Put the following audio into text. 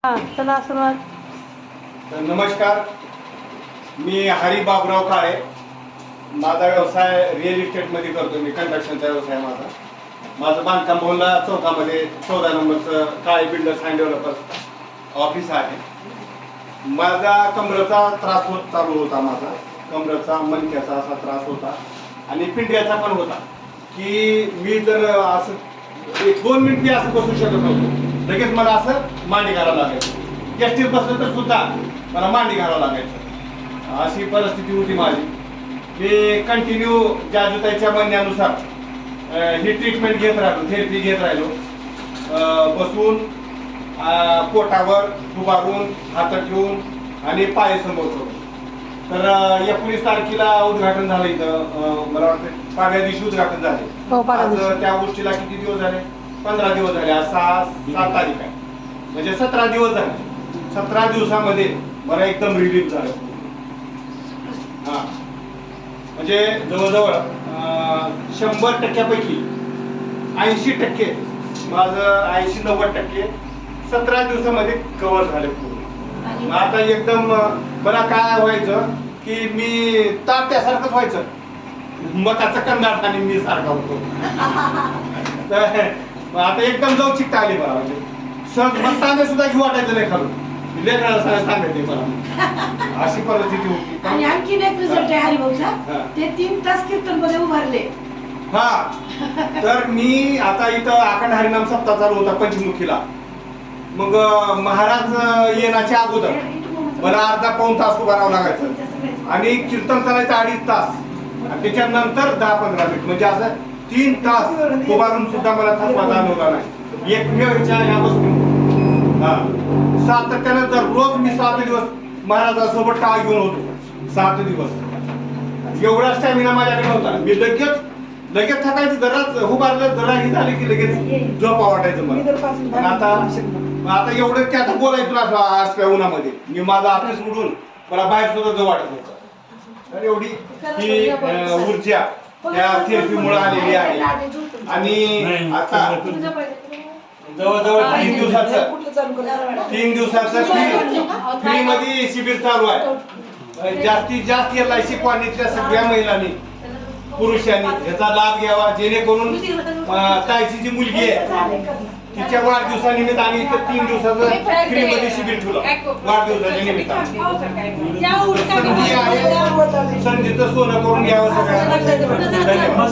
चला सुरुवात. नमस्कार, मी हरी बाबुराव काळे. माझा व्यवसाय रिअल इस्टेटमध्ये करतो. मी कंस्ट्रक्शनचा व्यवसाय माझं बांधकाम भवनला चौकामध्ये 14 नंबरचं काळे बिल्डर्स अँड डेव्हलपर्स ऑफिस आहे. माझा कमरेचा त्रास चालू होता. माझा कमरेचा मणक्याचा असा त्रास होता आणि पिंड्याचा पण होता की मी जर असं 1-2 मिनिट मी असं बसू शकत नव्हतो. लगेच मला असं मांडी घालावं लागायचं. एसटीत बसलं तर सुद्धा मला मांडी घालावं लागायचं. अशी परिस्थिती होती माझी. मी कंटिन्यू जाजूताईच्या म्हणण्यानुसार ही ट्रीटमेंट घेत राहिलो, थेरपी घेत राहिलो. बसून पोटावर उभारून हात ठेवून आणि पाय समोर करून. तर 19 तारखेला उद्घाटन झालं इथं. मला वाटतं पाडव्या दिवशी उद्घाटन झाले. आज त्या गोष्टीला किती दिवस झाले? 15 दिवस झाले. आज 7 तारीख आहे, म्हणजे 17 दिवस झाले. 17 दिवसामध्ये मला एकदम रिलीफ झालं. हा, म्हणजे जवळजवळ 100%पैकी 80% माझं 80-90% 17 दिवसामध्ये कव्हर झाले पूर्ण. आता एकदम मला काय व्हायचं की मी तात्यासारखंच व्हायचं. मकाचा कंदार आणि मी सारखा होतो. आता एकदम जाऊ चिकता आली मला. म्हणजे सहज बसताना सुद्धा घेऊ वाटायचं नाही खालून. लेकराला सांगायचे मला. अशी परिस्थिती होती. आणि आणखीन एक रिझल्ट आहे हरिभाऊचा. ते 3 तास कीर्तन मध्ये उभारले. हा, तर मी आता इथं अखंड हरिनाम सप्ताह चालू होता पंचमुखीला. मग महाराज येण्याच्या अगोदर मला अर्धा-पाऊण तास उभा राहावं लागायचं आणि कीर्तन चालायचं 2.5 तास. आणि त्याच्यानंतर 10-15 मिनिट, म्हणजे असं 3 तास उभारून सुद्धा मला थकवा जाणवला नाही. एकमेवच्या या वस्तू हा सातत्यानं दररोज मी 7 दिवस महाराजांसोबत टाळ घेऊन होतो. 7 दिवस एवढा स्टॅमिना माझ्याकडे होता. मी लगेच थकायचं. जराच उभारलं, जरा ही झाली की लगेच झोपा वाटायचं मला. आता एवढं की आता बोलायचं तुला आज उन्हामध्ये मी माझा ऑफिस उडून मला बाहेर सुद्धा जो वाटत होतं. तर एवढी ही ऊर्जा त्या थेरपीमुळे आलेली आहे. आणि आता जवळजवळ 3 दिवसाचं फ्री मध्ये शिबिर चालू आहे. जास्तीत जास्त LIC कॉलनीतल्या सगळ्या महिलांनी, पुरुषांनी ह्याचा लाभ घ्यावा, जेणेकरून ताईची जी मुलगी आहे तिच्या वाढदिवसानिमित्त आणि इथं 3 दिवसाचं फ्री मध्ये शिबिर ठेवलं वाढदिवसाच्या निमित्तानं. संधी आहे, संधीचं सोनं करून घ्यावं सगळ्यांना. धन्यवाद.